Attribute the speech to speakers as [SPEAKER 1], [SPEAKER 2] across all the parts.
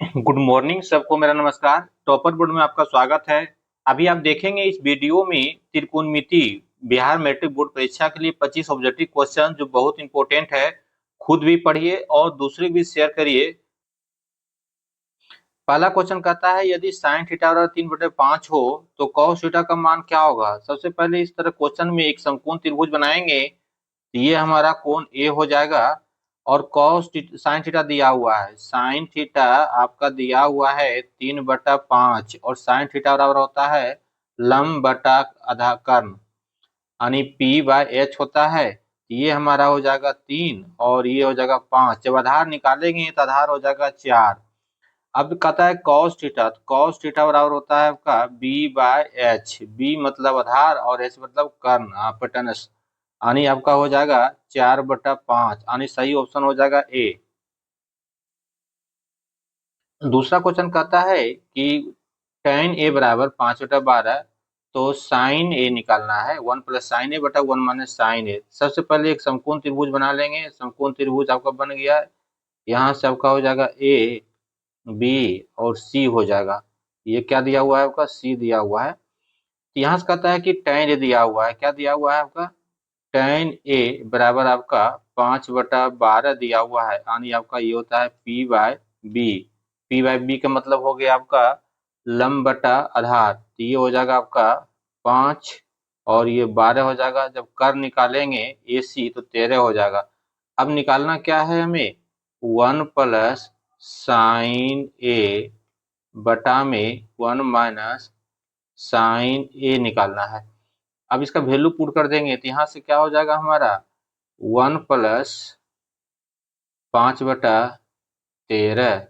[SPEAKER 1] Good morning सबको मेरा नमस्कार। टॉपर बोर्ड में आपका स्वागत है। अभी आप देखेंगे इस वीडियो में त्रिकोणमिति बिहार मैट्रिक बोर्ड परीक्षा के लिए 25 ऑब्जेक्टिव क्वेश्चन जो बहुत इंपॉर्टेंट है। खुद भी पढ़िए और दूसरे भी शेयर करिए। पहला क्वेश्चन कहता है यदि साइन थीटा बराबर 3/5 हो तो कॉस थीटा का मान क्या होगा। सबसे पहले इस तरह क्वेश्चन में एक समकोण त्रिभुज बनाएंगे। ये हमारा कोण ए हो जाएगा और कॉस साइन थीटा दिया हुआ है। साइन थीटा आपका दिया हुआ है 3/5 और साइन थीटा बराबर होता है लंब बटा आधा कर्ण यानी P/H होता है। ये हमारा हो जाएगा 3 और ये हो जाएगा 5। जब आधार निकालेंगे तो आधार हो जाएगा 4। अब कहता है कॉस थीटा, तो कॉस थीटा बराबर होता है आपका B/H। B मतलब आधार और H मतलब कर्ण हाइपोटेनस यानी आपका हो जाएगा 4/5 यानी सही ऑप्शन हो जाएगा ए। दूसरा क्वेश्चन कहता है कि tan ए बराबर 5/12 तो साइन ए निकालना है। 1 प्लस साइन ए बटा 1 माइनस साइन ए। सबसे पहले एक समकोण त्रिभुज बना लेंगे। समकोण त्रिभुज आपका बन गया। यहाँ से आपका हो जाएगा ए बी और सी हो जाएगा। ये क्या दिया हुआ है आपका सी दिया हुआ है। यहाँ से कहता है कि tan ए दिया हुआ है। क्या दिया हुआ है आपका tan ए बराबर आपका 5/12 दिया हुआ है यानी आपका ये होता है P/B। P/B का मतलब हो गया आपका लंब बटा आधार। तो ये हो जाएगा आपका 5 और ये 12 हो जाएगा। जब कर निकालेंगे AC तो 13 हो जाएगा। अब निकालना क्या है हमें 1 प्लस साइन ए बटा में 1 माइनस साइन ए निकालना है। अब इसका वैल्यू पुट कर देंगे तो यहाँ से क्या हो जाएगा हमारा 1 प्लस 5/13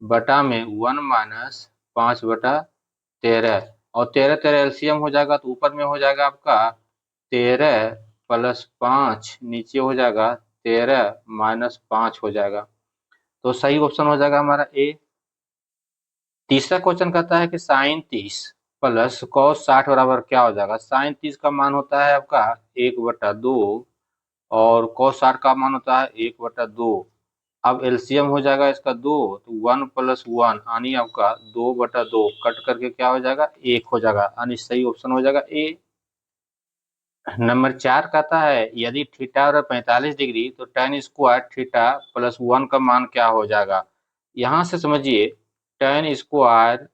[SPEAKER 1] बटा में 1 माइनस 5/13 और 13 एलसीएम हो जाएगा तो ऊपर में हो जाएगा आपका 13 प्लस 5 नीचे हो जाएगा 13 माइनस 5 हो जाएगा। तो सही ऑप्शन हो जाएगा हमारा ए। तीसरा क्वेश्चन कहता है कि साइन 30 प्लस कॉस 60 बराबर क्या हो जाएगा। साइन 30 का मान होता है आपका 1/2 और cos 60 का मान होता है 1/2। अब एलसीएम हो जाएगा इसका 2 तो 1 प्लस 1 यानी आपका 2/2 कट करके क्या हो जाएगा 1 हो जाएगा यानी सही ऑप्शन हो जाएगा ए। नंबर 4 कहता है यदि थीटा और 45 डिग्री तो tan स्क्वायर थीटा प्लस 1 का मान क्या हो जाएगा। यहाँ से समझिए tan square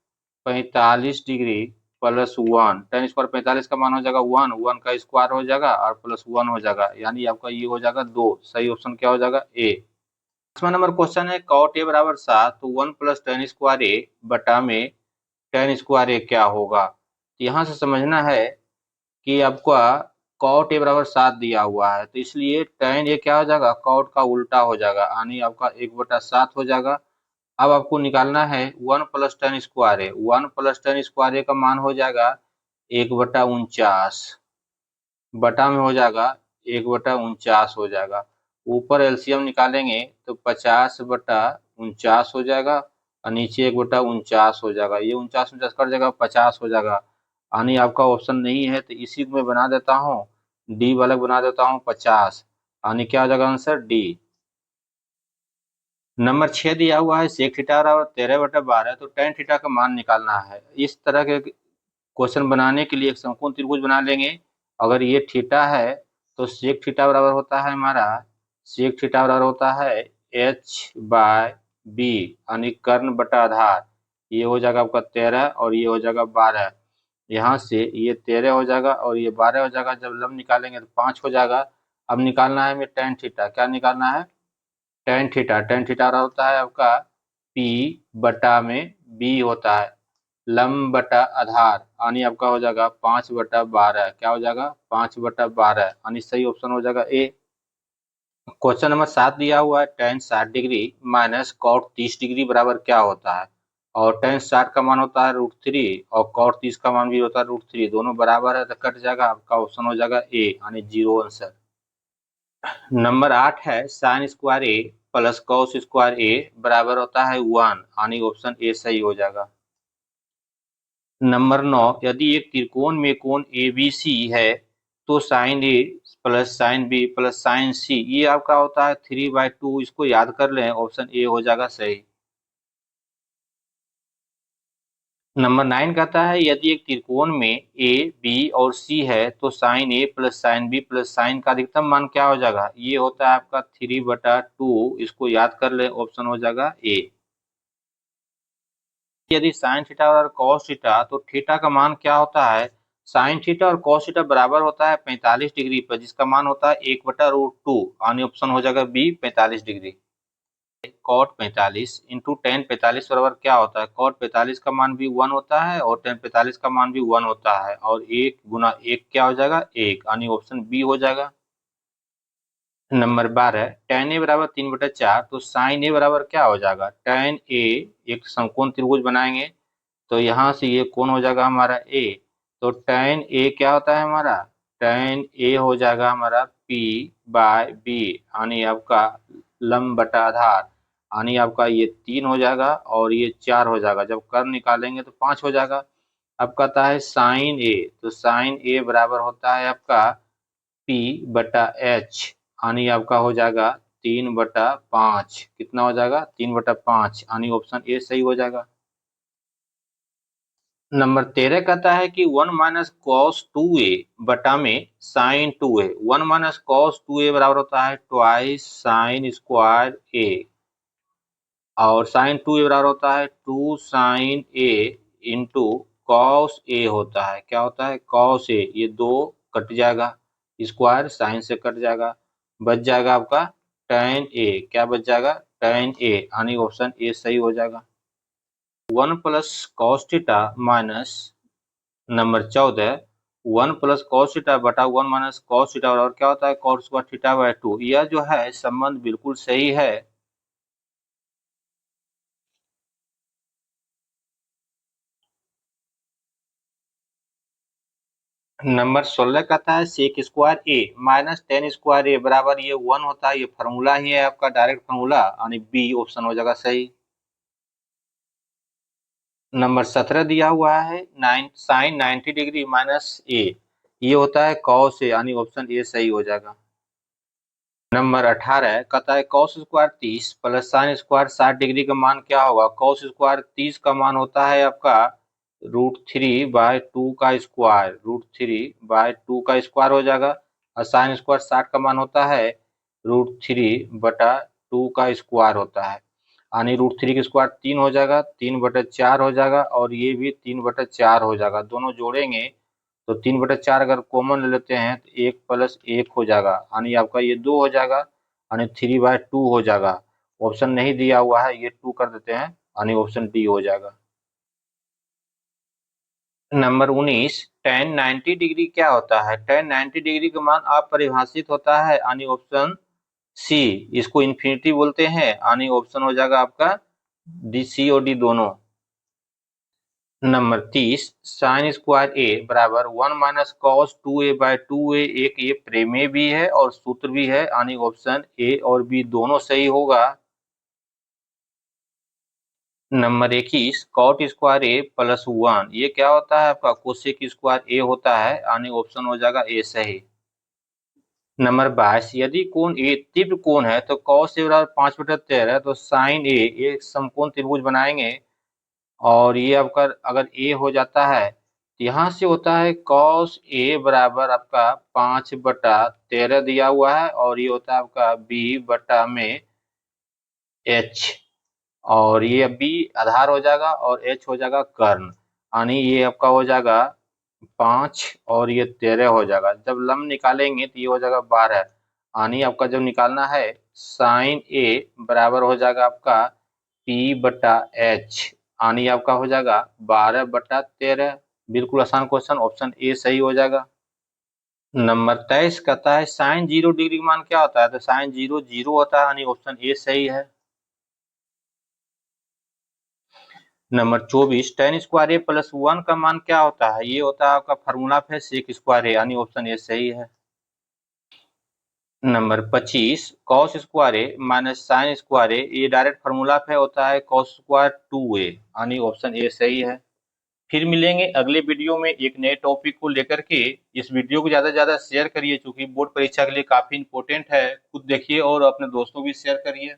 [SPEAKER 1] 45 degree plus 1। tan square 45 का मान हो जाएगा 1, 1 का स्क्वायर हो जाएगा और प्लस 1 हो जाएगा यानी आपका ये हो जाएगा 2। सही ऑप्शन क्या हो जाएगा ए। 5वां नंबर क्वेश्चन है cot a बराबर 7 तो 1 प्लस tan स्क्वायर ए बटा में tan स्क्वायर ए क्या होगा। तो यहाँ से समझना है कि आपका cot a बराबर 7 दिया हुआ है तो इसलिए tan a क्या हो जाएगा cot का उल्टा हो जाएगा यानी आपका 1/7 हो जाएगा। अब आपको निकालना है 1 प्लस tan स्क्वायर ए। 1 प्लस tan स्क्वायर ए का मान हो जाएगा 1/49 बटा में हो जाएगा 1/49 हो जाएगा। ऊपर एलसीएम निकालेंगे तो 50/49 हो जाएगा और नीचे 1/49 हो जाएगा। ये 49 कट जाएगा 50 हो जाएगा यानी आपका ऑप्शन नहीं है तो इसी को मैं बना देता हूँ डी वाला बना देता हूँ 50 यानी क्या हो जाएगा आंसर डी। नंबर 6 दिया हुआ है सेक थीटा और 13/12 तो tan थीटा का मान निकालना है। इस तरह के क्वेश्चन बनाने के लिए एक समकोण त्रिभुज बना लेंगे। अगर ये थीटा है तो सेक थीटा बराबर होता है हमारा सेक थीटा बराबर होता है H/B यानी कर्ण बटा आधार। ये हो जाएगा आपका 13 और ये हो जाएगा 12। यहाँ से ये 13 हो जाएगा और ये 12 हो जाएगा। जब लंब निकालेंगे तो 5 हो जाएगा। अब निकालना है हमें tan थीटा। क्या निकालना है tan थीटा होता है आपका P बटा में B होता है लंब बटा आधार यानी आपका हो जाएगा 5/12। क्या हो जाएगा 5/12 यानी सही ऑप्शन हो जाएगा ए। क्वेश्चन नंबर 7 दिया हुआ है tan 60 degree minus cot 30 degree बराबर क्या होता है। और tan 60 का मान होता है √3 और cot 30 का मान भी होता है √3। दोनों बराबर है तो कट जाएगा। आपका ऑप्शन हो जाएगा ए यानी 0 आंसर। नंबर 8 है साइन स्क्वायर ए प्लस कॉस स्क्वायर ए बराबर होता है 1 यानी ऑप्शन ए सही हो जाएगा। नंबर 9 यदि एक त्रिकोण में कोण ABC है तो sine a plus sine b plus sine c ये आपका होता है 3/2। इसको याद कर लें ऑप्शन ए हो जाएगा सही। नंबर 9 कहता है यदि एक त्रिकोण में ए बी और सी है तो sine a plus sine b plus sine का अधिकतम मान क्या हो जाएगा। ये होता है आपका 3/2। इसको याद कर ले, ऑप्शन हो जाएगा ए। यदि साइन थीटा और कॉस थीटा तो थीटा का मान क्या होता है। साइन थीटा और कॉस थीटा बराबर होता है 45 डिग्री पर, जिसका मान होता है 1/√2। यानी ऑप्शन हो जाएगा बी 45 डिग्री। कॉट 45 इंटू टेन 45 बराबर क्या होता है। कॉट 45 का मान भी 1 होता है और टेन 45 का मान भी 1 होता है, और 1 × 1 क्या हो जाएगा 1, यानी ऑप्शन बी हो जाएगा। नंबर 12 tan ए बराबर 3/4 तो साइन ए बराबर क्या हो जाएगा। tan ए एक समकोण त्रिभुज बनाएंगे तो यहाँ से ये कौन हो जाएगा हमारा ए। तो tan ए क्या होता है हमारा, tan ए हो जाएगा हमारा p/b, यानी आपका लंब बटा आधार, यानी आपका ये 3 हो जाएगा और ये 4 हो जाएगा। जब कर्व निकालेंगे तो 5 हो जाएगा। अब कहता है साइन ए, तो साइन ए बराबर होता है आपका p/h, यानी आपका हो जाएगा 3/5। कितना हो जाएगा 3/5, यानी ऑप्शन ए सही हो जाएगा। नंबर 13 कहता है कि 1 - cos 2a बटा में साइन 2a। 1 - cos 2a बराबर होता है ट्वाइस साइन स्क्वायर ए, और साइन 2a बराबर होता है 2 sin a into cos A होता है। क्या होता है कॉस ए, ये 2 कट जाएगा, स्क्वायर साइन से कट जाएगा, बच जाएगा आपका tan a। क्या बच जाएगा tan a, यानी ऑप्शन ए सही हो जाएगा। 1 + cos θ माइनस नंबर 14 1 + cos θ बटा 1 - cos θ और क्या होता है cos²θ/2। यह जो है संबंध बिल्कुल सही है। नंबर 16 कहता है sec² a minus tan² a बराबर ये 1 होता है। ये फार्मूला ही है आपका, डायरेक्ट फार्मूला, यानी बी ऑप्शन हो जाएगा सही। नंबर 17 दिया हुआ है sin 90 डिग्री माइनस ए, ये होता है cos a, यानी ऑप्शन ए सही हो जाएगा। नंबर 18 कहता है cos² 30 प्लस sin² 60 डिग्री का मान क्या होगा। cos² 30 का मान होता है आपका √3/2 का स्क्वायर, √3/2 का स्क्वायर हो जाएगा, और sin² 60 का मान होता है √3/2 का स्क्वायर होता है, यानी √3 का स्क्वायर 3 हो जाएगा, 3/4 हो जाएगा, और ये भी 3/4 हो जाएगा। दोनों जोड़ेंगे तो 3/4 अगर कॉमन ले लेते हैं तो 1 + 1 हो जाएगा, यानी आपका ये 2 हो जाएगा, यानी 3/2 हो जाएगा। ऑप्शन नहीं दिया हुआ है, ये 2 कर देते हैं, यानी ऑप्शन डी हो जाएगा। नंबर 19 tan 90 डिग्री क्या होता है। tan 90 डिग्री का मान अपरिभाषित होता है, यानी ऑप्शन सी। इसको इन्फिनिटी बोलते हैं, यानी ऑप्शन हो जाएगा आपका डी, सी और डी दोनों। नंबर 30 sin² a बराबर 1 - cos2a/2a एक ये प्रमेय भी है और सूत्र भी है, यानी ऑप्शन ए और बी दोनों सही होगा। नंबर 21 cot² a + 1 ये क्या होता है आपका cosec² a होता है, यानी ऑप्शन हो जाएगा ए सही। नंबर 22 यदि कोण ए तीव्र कोण है तो cos a बराबर 5/13 तो sin a एक समकोण त्रिभुज बनाएंगे, और ये आपका अगर ए हो जाता है तो यहाँ से होता है cos a बराबर आपका 5/13 दिया हुआ है, और ये होता है आपका b/में h, और ये बी आधार हो जाएगा और एच हो जाएगा कर्ण, यानी ये आपका हो जाएगा 5 और ये 13 हो जाएगा। जब लंब निकालेंगे तो ये हो जाएगा 12, यानी आपका जब निकालना है साइन ए बराबर हो जाएगा आपका p/h, यानी आपका हो जाएगा 12/13। बिल्कुल आसान क्वेश्चन, ऑप्शन ए सही हो जाएगा। नंबर 23 कहता है साइन 0 डिग्री का मान क्या होता है। तो साइन 0 0 होता है, यानी ऑप्शन ए सही है। नंबर 24 tan² a + 1 का मान क्या होता है। ये होता है आपका फार्मूला है sec²a, यानी ऑप्शन ए सही है। Number 25 cos² a minus sin² a ये डायरेक्ट फार्मूला पे होता है cos²2a, यानी ऑप्शन ए सही है। फिर मिलेंगे अगले वीडियो में एक नए टॉपिक को लेकर के। इस वीडियो को ज़्यादा से ज़्यादा शेयर करिए, क्योंकि बोर्ड परीक्षा के लिए काफ़ी इंपॉर्टेंट है। खुद देखिए और अपने दोस्तों भी शेयर करिए।